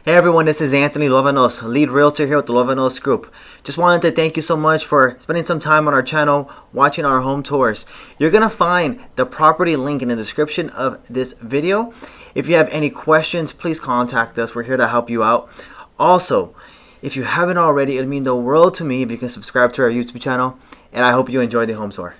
Hey everyone, this is Anthony Luevanos, lead realtor here with the Luevanos Group. Just wanted to thank you so much for spending some time on our channel, watching our home tours. You're going to find the property link in the description of this video. If you have any questions, please contact us. We're here to help you out. Also, if you haven't already, it would mean the world to me if you can subscribe to our YouTube channel, and I hope you enjoy the home tour.